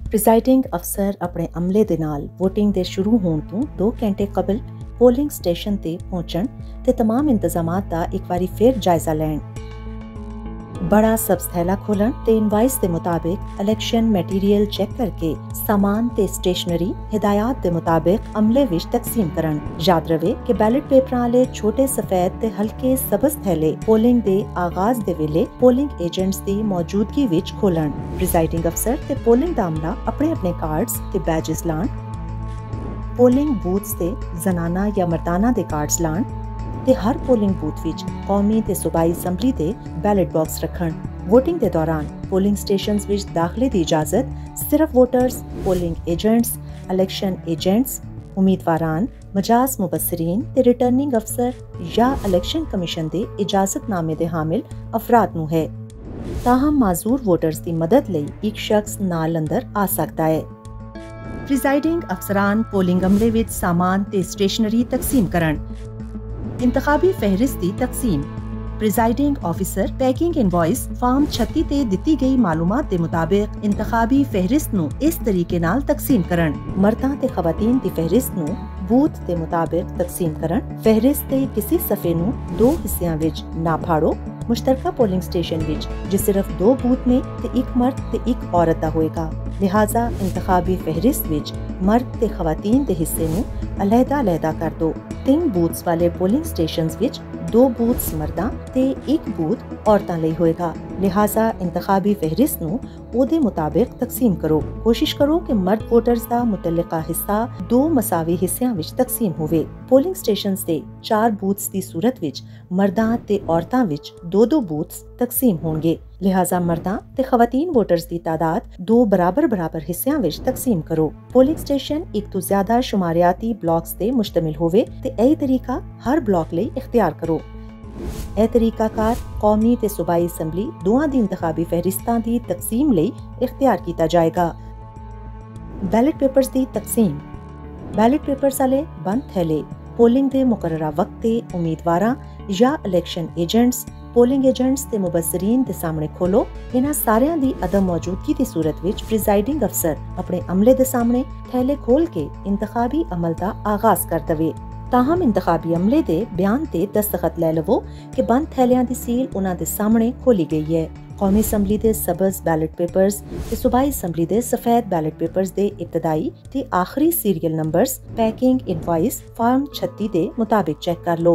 Presiding अफसर अपने अमले दे नाल वोटिंग दे शुरू होण ਤੋਂ 2 ਘੰਟੇ कबल पोलिंग स्टेशन ते पहुंचण ते तमाम इंतजामात दा एक बारी फिर जायजा लैण। बड़ा सबस्थैला खोलन ते इनवाइस दे मुताबिक इलेक्शन मटीरियल चेक करके सामान ते स्टेशनरी हिदायत दे मुताबिक अमले विच तकसीम करन। याद रवे कि बैलेट पेपरां आले छोटे सफेद ते हल्के सबज थैले पोलिंग दे आगाज दे वेले पोलिंग एजेंट्स दी मौजूदगी विच खोलन। प्रिजाइडिंग अफसर ते पोलिंग दा अमला अपने अपने कार्ड्स ते बैजेस लाण। पोलिंग बूथ्स ते जनाना या मर्दाना दे कार्ड्स लाण ते हर पोलिंग बूथ विच कौमी ते सूबाई असैंबली दे बैलेट बॉक्स रखन। वोटिंग दे दौरान पोलिंग स्टेशंस विच दाखले दी इजाजत सिर्फ voters, polling agents, election agents, उम्मीदवारान, मजाज मुबस्सरीन ते रिटर्निंग अफसर या इलेक्शन कमीशन दे इजाजतनामे दे हामिल अफराद नूं है। ताहम माजूर वोटर्स दी मदद लई एक शख्स नाल अंदर आ सकदा है। प्रिजाइडिंग अफसरान पोलिंग अमले विच सामान ते स्टेशनरी तकसीम करन। इंतखाबी फहरिस्त दी तकसीम। Presiding officer packing invoice form 36 ते दिती गई मालूमात दे मुताबिक इंतखाबी फहरिस्त नूं इस तरीके नाल तकसीम करन। मर्दां ते खवातीन दी फहरिस्त नूं बूथ दे मुताबिक तकसीम करन। फहरिस्त दे किसी सफ़े नूं 2 हिस्सियां विच ना फाड़ो। मुश्तरका पोलिंग स्टेशन विच जे सिर्फ 2 बूथ ने ते एक मर्द ते एक औरत दा होएगा, लिहाजा इंतखाबी फहरिस्त विच मर्द ते खवातीन दे हिस्से नूं अलहदा-अलहदा कर दो। 3 बूथ्स वाले पोलिंग स्टेशंस विच 2 बूथ्स मर्दां ते 1 बूथ औरतां लई होएगा, लिहाजा इंतखाबी फहरिस्त नूं ओहदे मुताबिक तकसीम करो। कोशिश करो कि मर्द वोटर्स दा मुतल्लिका हिस्सा 2 मसावी हिस्सियां विच तकसीम होवे। पोलिंग स्टेशंस दे 4 बूथ्स दी सूरत विच मर्दां ते औरतां विच 2-2 बूथ्स तकसीम होंगे, लिहाजा मर्दां ते खवातीन वोटर्स दी तादाद 2 बराबर हिस्सियां विच तकसीम करो। पोलिंग स्टेशन एक तो ज्यादा शुमारियाती ब्लॉक्स ते मुश्तमिल होवे ते यही तरीका हर ब्लॉक लई इख्तियार करो। यह तरीकाकार कौमी ते सूबाई असैंबली दोवां दी इंतखाबी फहरिस्तां दी तकसीम लई इख्तियार कीता जाएगा। बैलेट पेपर्स दी तकसीम। बैलेट पेपर्स आले बंद थैले पोलिंग दे मुकर्ररा वक्त ते उम्मीदवारां या इलेक्शन एजेंट्स, पोलिंग एजेंट्स ते मुबस्सरीन दे सामने खोलो। इन्हां सारियां दी अदम मौजूदगी दी सूरत विच प्रिजाइडिंग अफसर अपने अमले दे सामने थैले खोल के इंतखाबी अमल दा आगाज कर दवे। ताहम इंतखाबी अमले दे बयान ते दस्तखत लै लवो कि बंद थैलियां दी सील उन्हां दे सामने खोली गई है। कौमी असैंबली दे सबज बैलेट पेपर्स ते सूबाई असैंबली दे सफेद बैलेट पेपर्स दे इब्तदाई ते आखिरी serial numbers packing invoice form 36 दे मुताबिक चेक कर लो।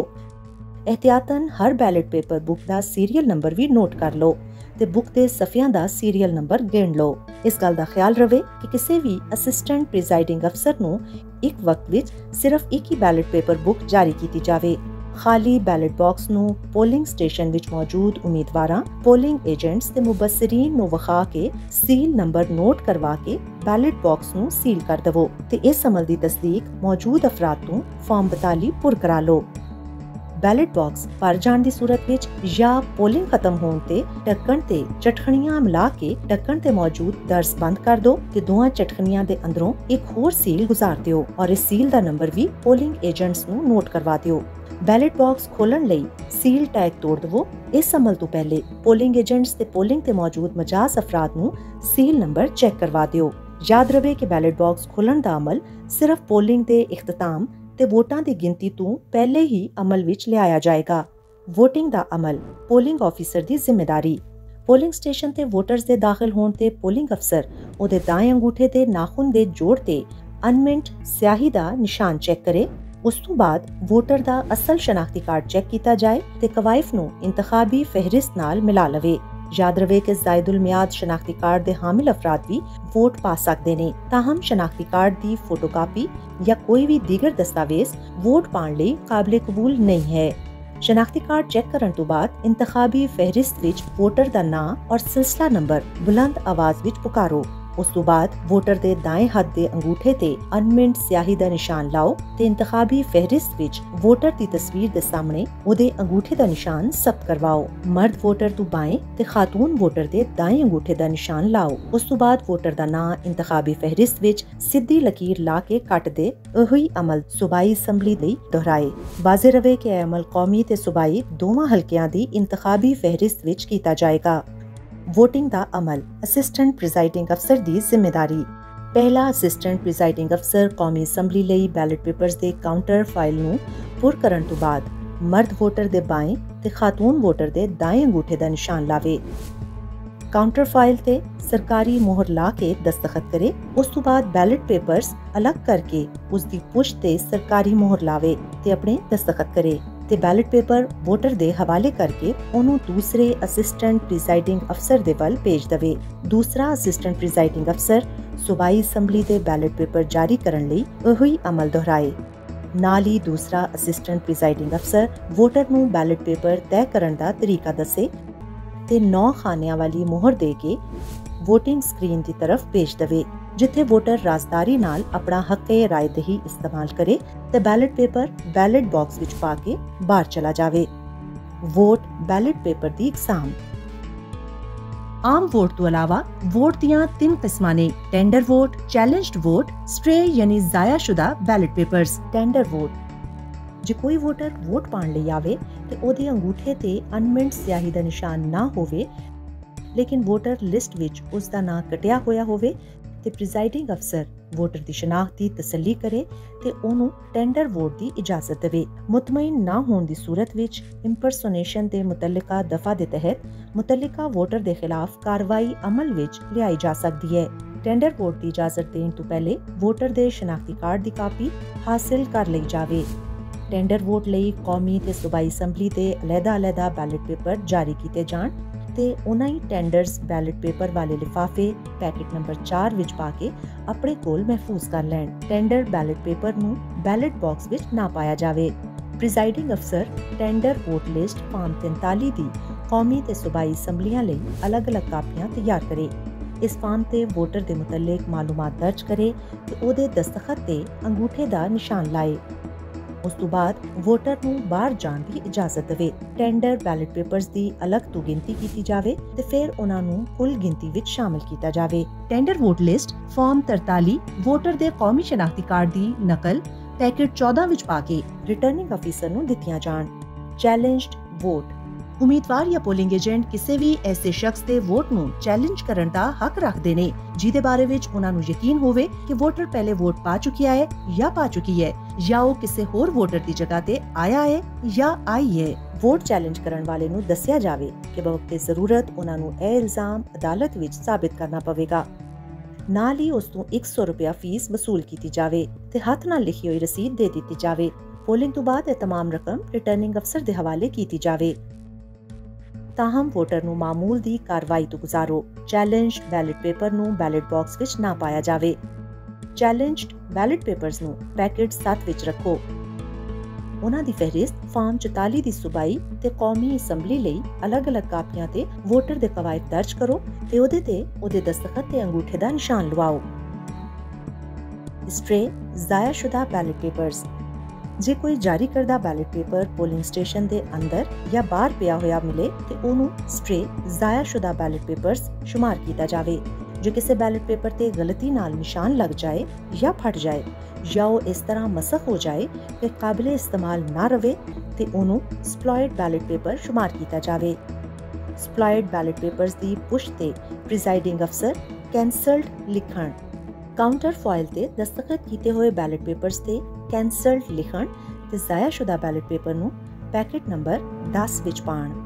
एहतियातन हर बैलेट पेपर बुक दा सीरियल नंबर भी नोट कर लो ते बुक दे सफियां दा सीरियल नंबर गिण लो। इस गल दा ख्याल रवे कि किसी भी असिस्टेंट प्रिजाइडिंग अफसर नूं एक वक्त विच सिर्फ एक ही बैलेट पेपर बुक जारी कीती जावे। खाली बैलेट बॉक्स नूं पोलिंग स्टेशन विच मौजूद उम्मीदवारां, पोलिंग एजेंट्स ते मुबस्सरीन नूं विखा के सील नंबर नोट करवा के बैलेट बॉक्स नूं सील कर दवो ते इस अमल दी तस्दीक मौजूद अफराद तों फॉर्म 42 पुर करा लो। बैलेट बॉक्स भर जाण दी सूरत विच या पोलिंग खत्म होण ते ढक्कन ते चटखनियां मिला के ढक्कन ते मौजूद दर्स बंद कर दो ते दोवां चटखनियां दे अंदरों एक होर सील गुजार दियो और इस सील दा नंबर भी पोलिंग एजेंट्स नूं नोट करवा दियो। बैलेट बॉक्स खोलन लई सील टैग तोड़ दवो। इस अमल तो पहले पोलिंग एजेंट्स ते पोलिंग ते मौजूद मजाज अफराद नूं सील नंबर चेक करवा दियो। याद रवे कि बैलेट बॉक्स खोलन दा अमल सिर्फ पोलिंग दे इख्तिताम ते वोटां दी गिनती तो पहले ही अमल विच लियाया जाएगा। वोटिंग दा अमल पोलिंग ऑफिसर दी जिम्मेदारी। पोलिंग स्टेशन ते वोटर्स दे दाखिल होण ते पोलिंग अफसर ओदे दाएं अंगूठे ते नाखून दे जोड़ ते अनमिंट स्याही दा निशान चेक करे। उस तो बाद वोटर दा असल शनाख्ती कार्ड चेक किया जाए ते कवायफ नूं इंतखाबी फहरिस्त नाल मिला लवे। याद रवे कि जायदुल मियाद शनाख्ती कार्ड दे हामिल अफराद भी वोट पा सकते ने। ताहम शनाख्ती कार्ड दी फोटोकापी या कोई भी दीगर दस्तावेज वोट पाण लई काबिल कबूल नहीं है। शनाख्ती कार्ड चेक करन तो बाद इंतखाबी फहरिस्त विच वोटर दा नां और सिलसिला नंबर बुलंद आवाज विच पुकारो। उस तो बाद वोटर दे दाएं हाथ दे अंगूठे ते अनमिंट स्याही दा निशान लाओ ते इंतखाबी फहरिस्त विच वोटर दी तस्वीर दे सामने ओदे अंगूठे दा निशान सब्त करवाओ। मर्द वोटर तो बाएं ते खातून वोटर दे दाएं अंगूठे दा निशान लाओ। उस तो बाद वोटर दा नां इंतखाबी फहरिस्त विच सीधी लकीर ला के कट दे। ओही अमल सूबाई असैंबली लई दोहराए। वाज़े रवे कि यह अमल कौमी ते सूबाई दोवां हलकियां दी इंतखाबी फहरिस्त विच कीता जाएगा। वोटिंग दा अमल असिस्टेंट प्रिजाइडिंग अफसर दी जिम्मेदारी। ਪਹਿਲਾ ਅਸਿਸਟੈਂਟ ਪ੍ਰੀਜ਼ਾਈਡਿੰਗ ਅਫਸਰ ਕੌਮੀ ਅਸੈਂਬਲੀ ਲਈ ਬੈਲਟ ਪੇਪਰਸ ਦੇ ਕਾਊਂਟਰ ਫਾਈਲ ਨੂੰ ਪੁਰ ਕਰਨ ਤੋਂ ਬਾਅਦ ਮਰਦ ਵੋਟਰ ਦੇ ਬਾਏਂ ਤੇ ਖਾਤੂਨ ਵੋਟਰ ਦੇ ਦਾਏਂ ਅੰਗੂਠੇ ਦਾ ਨਿਸ਼ਾਨ ਲਾਵੇ। ਕਾਊਂਟਰ ਫਾਈਲ ਤੇ ਸਰਕਾਰੀ ਮੋਹਰ ਲਾ ਕੇ ਦਸਤਖਤ ਕਰੇ। ਉਸ ਤੋਂ ਬਾਅਦ ਬੈਲਟ ਪੇਪਰਸ ਅਲੱਗ ਕਰਕੇ ਉਸ ਦੀ ਪੁਸ਼ਤ ਤੇ ਸਰਕਾਰੀ ਮੋਹਰ ਲਾਵੇ ਤੇ ਆਪਣੇ ਦਸਤਖਤ ਕਰੇ ਤੇ ਬੈਲਟ ਪੇਪਰ ਵੋਟਰ ਦੇ ਹਵਾਲੇ ਕਰਕੇ ਉਹਨੂੰ ਦੂਸਰੇ ਅਸਿਸਟੈਂਟ ਪ੍ਰੀਜ਼ਾਈਡਿੰਗ ਅਫਸਰ ਦੇ ਵੱਲ ਭੇਜ ਦੇਵੇ। ਦੂਸਰਾ ਅਸਿਸਟੈਂਟ ਪ੍ਰੀਜ਼ਾਈਡਿੰਗ ਅਫਸਰ ਸੂਬਾਈ ਅਸੈਂਬਲੀ ਦੇ ਬੈਲਟ ਪੇਪਰ ਜਾਰੀ ਕਰਨ ਲਈ ਉਹੀ ਅਮਲ ਦੁਹਰਾਏ। ਨਾਲ ਹੀ ਦੂਸਰਾ ਅਸਿਸਟੈਂਟ ਪ੍ਰੀਜ਼ਾਈਡਿੰਗ ਅਫਸਰ ਵੋਟਰ ਨੂੰ ਬੈਲਟ ਪੇਪਰ ਤੈਅ ਕਰਨ ਦਾ ਤਰੀਕਾ ਦੱਸੇ ਤੇ 9 ਖਾਨਿਆਂ ਵਾਲੀ ਮੋਹਰ ਦੇ ਕੇ ਵੋਟਿੰਗ ਸਕਰੀਨ ਦੀ ਤਰਫ ਭੇਜ ਦੇਵੇ, ਜਿੱਥੇ ਵੋਟਰ ਰਾਜ਼ਦਾਰੀ ਨਾਲ ਆਪਣਾ ਹੱਕ-ਏ ਰਾਇਦਹੀ ਇਸਤੇਮਾਲ ਕਰੇ ਤੇ ਬੈਲਟ ਪੇਪਰ ਬੈਲਟ ਬਾਕਸ ਵਿੱਚ ਪਾ ਕੇ ਬਾਹਰ ਚਲਾ ਜਾਵੇ। ਵੋਟ ਬੈਲਟ ਪੇਪਰ ਦੀ ਇਕਸਾਮ। ਆਮ ਵੋਟ ਤੋਂ ਇਲਾਵਾ ਵੋਟ ਦੀਆਂ 3 ਕਿਸਮਾਂ ਨੇ: ਟੈਂਡਰ ਵੋਟ, ਚੈਲੰਜਡ ਵੋਟ, ਸਟ੍ਰੇ ਯਾਨੀ ਜ਼ਾਇਆਸ਼ੁਦਾ ਬੈਲਟ ਪੇਪਰਸ। ਟੈਂਡਰ ਵੋਟ ਜੇ ਕੋਈ ਵੋਟਰ ਵੋਟ ਪਾਉਣ ਲਈ ਆਵੇ ਤੇ ਉਹਦੇ ਅੰਗੂਠੇ ਤੇ ਅਨਮਿੰਟ ਸਿਆਹੀ ਦਾ ਨਿਸ਼ਾਨ ਨਾ ਹੋਵੇ, ਲੇਕਿਨ ਵੋਟਰ ਲਿਸਟ ਵਿੱਚ ਉਸ ਦਾ ਨਾਂ ਕਟਿਆ ਹੋਇਆ ਹੋਵੇ ਤੇ ਪ੍ਰੀਜ਼ਾਈਡਿੰਗ ਅਫਸਰ ਵੋਟਰ ਦੀ ਸ਼ਨਾਖਤ ਦੀ ਤਸੱਲੀ ਕਰੇ ਤੇ ਉਹਨੂੰ ਟੈਂਡਰ ਵੋਟ ਦੀ ਇਜਾਜ਼ਤ ਦੇਵੇ। ਮੁਤਮਈਨ ਨਾ ਹੋਣ ਦੀ ਸੂਰਤ ਵਿੱਚ ਇੰਪਰਸੋਨੇਸ਼ਨ ਦੇ ਮੁਤੱਲਕਾ ਦਫਾ ਦੇ ਤਹਿਤ ਮੁਤੱਲਕਾ ਵੋਟਰ ਦੇ ਖਿਲਾਫ ਕਾਰਵਾਈ ਅਮਲ ਵਿੱਚ ਲਿਆਈ ਜਾ ਸਕਦੀ ਹੈ। ਟੈਂਡਰ ਵੋਟ ਦੀ ਇਜਾਜ਼ਤ ਦੇਣ ਤੋਂ ਪਹਿਲੇ ਵੋਟਰ ਦੇ ਸ਼ਨਾਖਤੀ ਕਾਰਡ ਦੀ ਕਾਪੀ ਹਾਸਿਲ ਕਰ ਲਈ ਜਾਵੇ। ਟੈਂਡਰ ਵੋਟ ਲਈ ਕੌਮੀ ਤੇ ਸੂਬਾਈ ਅਸੈਂਬਲੀ ਦੇ ਅਲੱਗ-ਅਲੱਗ ਬੈਲਟ ਪੇਪਰ ਜਾਰੀ ਕੀਤੇ ਜਾਣ ਤੇ ਉਹਨਾਂ ਹੀ ਟੈਂਡਰਸ ਬੈਲਟ ਪੇਪਰ ਵਾਲੇ ਲਿਫਾਫੇ ਪੈਕੇਟ ਨੰਬਰ 4 ਵਿੱਚ ਪਾ ਕੇ ਆਪਣੇ ਕੋਲ ਮਹਿਫੂਜ਼ ਕਰ ਲੈਣ। ਟੈਂਡਰ ਬੈਲਟ ਪੇਪਰ ਨੂੰ ਬੈਲਟ ਬਾਕਸ ਵਿੱਚ ਨਾ ਪਾਇਆ ਜਾਵੇ। ਪ੍ਰੀਜ਼ਾਈਡਿੰਗ ਅਫਸਰ ਟੈਂਡਰ ਵੋਟ ਲਿਸਟ ਫਾਰਮ 43 ਦੀ ਕੌਮੀ ਤੇ ਸੂਬਾਈ ਅਸੈਂਬਲੀਆਂ ਲਈ ਅਲੱਗ-ਅਲੱਗ ਕਾਪੀਆਂ ਤਿਆਰ ਕਰੇ। ਇਸ ਫਾਰਮ ਤੇ ਵੋਟਰ ਦੇ ਮੁਤਲਕ ਮਾਲੂਮਾਤ ਦਰਜ ਕਰੇ ਤੇ ਉਹਦੇ ਦਸਤਖਤ ਤੇ ਅੰਗੂਠੇ ਦਾ ਨਿਸ਼ਾਨ ਲਾਏ। ਉਸ ਤੋਂ ਬਾਅਦ ਵੋਟਰ ਨੂੰ ਬਾਹਰ ਜਾਣ ਦੀ ਇਜਾਜ਼ਤ ਦੇਵੇ। ਟੈਂਡਰ ਬੈਲਟ ਪੇਪਰਸ ਦੀ ਅਲੱਗ ਤੋਂ ਗਿਣਤੀ ਕੀਤੀ ਜਾਵੇ ਤੇ ਫਿਰ ਉਹਨਾਂ ਨੂੰ ਕੁੱਲ ਗਿਣਤੀ ਵਿੱਚ ਸ਼ਾਮਿਲ ਕੀਤਾ ਜਾਵੇ। Tender vote list form 43 voter ਦੇ ਕੌਮੀ ਸ਼ਨਾਖਤੀ ਕਾਰਡ ਦੀ ਨਕਲ ਪੈਕੇਟ 14 ਵਿੱਚ ਪਾ ਕੇ ਰਿਟਰਨਿੰਗ ਅਫੀਸਰ ਨੂੰ ਦਿੱਤੀਆਂ ਜਾਣ। ਚੈਲੰਜਡ ਵੋਟ ਉਮੀਦਵਾਰ ਜਾਂ ਪੋਲਿੰਗ ਏਜੰਟ ਕਿਸੇ ਵੀ ਐਸੇ ਸ਼ਖਸ ਦੇ ਵੋਟ ਨੂੰ ਚੈਲੰਜ ਕਰਨ ਦਾ ਹੱਕ ਰੱਖਦੇ ਨੇ ਜਿਹਦੇ ਬਾਰੇ ਵਿੱਚ ਉਹਨਾਂ ਨੂੰ ਯਕੀਨ ਹੋਵੇ ਕਿ ਵੋਟਰ ਪਹਿਲੇ ਵੋਟ ਪਾ ਚੁੱਕਿਆ ਹੈ ਜਾਂ ਪਾ ਚੁੱਕੀ ਹੈ ਜਾਂ ਉਹ ਕਿਸੇ ਹੋਰ ਵੋਟਰ ਦੀ ਜਗ੍ਹਾ ਤੇ ਆਇਆ ਹੈ ਜਾਂ ਆਈ ਹੈ। ਵੋਟ ਚੈਲੰਜ ਕਰਨ ਵਾਲੇ ਨੂੰ ਦੱਸਿਆ ਜਾਵੇ ਕਿ ਬਵਕਤੇ ਜ਼ਰੂਰਤ ਉਹਨਾਂ ਨੂੰ ਇਹ ਇਲਜ਼ਾਮ ਅਦਾਲਤ ਵਿੱਚ ਸਾਬਿਤ ਕਰਨਾ ਪਵੇਗਾ। ਨਾਲ ਹੀ ਉਸ ਤੋਂ 100 ਰੁਪਇਆ ਫੀਸ ਵਸੂਲ ਕੀਤੀ ਜਾਵੇ ਤੇ ਹੱਥ ਨਾਲ ਲਿਖੀ ਹੋਈ ਰਸੀਦ ਦੇ ਦਿੱਤੀ ਜਾਵੇ। ਪੋਲਿੰਗ ਤੋਂ ਬਾਅਦ ਇਹ तमाम ਰਕਮ ਰਿਟਰਨਿੰਗ ਅਫਸਰ ਦੇ ਹਵਾਲੇ ਕੀਤੀ ਜਾਵੇ। ਤਾਹਮ ਵੋਟਰ ਨੂੰ ਮਾਮੂਲ ਦੀ ਕਾਰਵਾਈ ਤੋਂ ਗੁਜ਼ਾਰੋ। ਚੈਲੰਜਡ ਬੈਲਟ ਪੇਪਰ ਨੂੰ ਬੈਲਟ ਬਾਕਸ ਵਿੱਚ ਨਾ ਪਾਇਆ ਜਾਵੇ। ਚੈਲੰਜਡ ਬੈਲਟ ਪੇਪਰਸ ਨੂੰ ਪੈਕੇਟ 7 ਵਿੱਚ ਰੱਖੋ। ਉਹਨਾਂ ਦੀ ਫਹਿਰਿਸਤ ਫਾਰਮ 44 ਦੀ ਸੂਬਾਈ ਤੇ ਕੌਮੀ ਅਸੈਂਬਲੀ ਲਈ ਅਲੱਗ-ਅਲੱਗ ਕਾਪੀਆਂ ਤੇ ਵੋਟਰ ਦੇ ਕਵਾਇਦ ਦਰਜ ਕਰੋ ਤੇ ਉਹਦੇ ਤੇ ਉਹਦੇ ਦਸਤਖਤ ਤੇ ਅੰਗੂਠੇ ਦਾ ਨਿਸ਼ਾਨ ਲਵਾਓ। ਸਟ੍ਰੇ ਜ਼ਾਇਆਸ਼ੁਦਾ ਬੈਲਟ ਪੇਪਰਸ ਜੇ ਕੋਈ ਜਾਰੀ ਕਰਦਾ ਬੈਲਟ ਪੇਪਰ ਪੋਲਿੰਗ ਸਟੇਸ਼ਨ ਦੇ ਅੰਦਰ ਜਾਂ ਬਾਹਰ ਪਿਆ ਹੋਇਆ ਮਿਲੇ ਤੇ ਉਹਨੂੰ ਸਟ੍ਰੇ ਜ਼ਾਇਆਸ਼ੁਦਾ ਬੈਲਟ ਪੇਪਰਸ ਸ਼ੁਮਾਰ ਕੀਤਾ ਜਾਵੇ। ਜੇ ਕਿਸੇ ਬੈਲਟ ਪੇਪਰ ਤੇ ਗਲਤੀ ਨਾਲ ਨਿਸ਼ਾਨ ਲੱਗ ਜਾਏ ਜਾਂ ਫਟ ਜਾਏ ਜਾਂ ਉਹ ਇਸ ਤਰ੍ਹਾਂ ਮਸਖ ਹੋ ਜਾਏ ਕਿ ਕਾਬਿਲੇ ਇਸਤੇਮਾਲ ਨਾ ਰਵੇ ਤੇ ਉਹਨੂੰ ਸਪਲॉयड ਬੈਲਟ ਪੇਪਰ ਸ਼ੁਮਾਰ ਕੀਤਾ ਜਾਵੇ। ਸਪਲॉयड ਬੈਲਟ ਪੇਪਰਸ ਦੀ ਪੁਸ਼ਤ ਤੇ ਪ੍ਰੀਜ਼ਾਈਡਿੰਗ ਅਫਸਰ ਕੈਂਸਲਡ ਲਿਖਣ। ਕਾਊਂਟਰ ਫਾਈਲ ਤੇ ਦਸਤਖਤ ਕੀਤੇ ਹੋਏ ਬੈਲਟ ਪੇਪਰਸ ਤੇ ਕੈਂਸਲਡ ਲਿਖਣ ਤੇ ਜ਼ਾਇਆਸ਼ੁਦਾ ਬੈਲਟ ਪੇਪਰ ਨੂੰ ਪੈਕੇਟ ਨੰਬਰ 10 ਵਿੱਚ ਪਾਉਣ।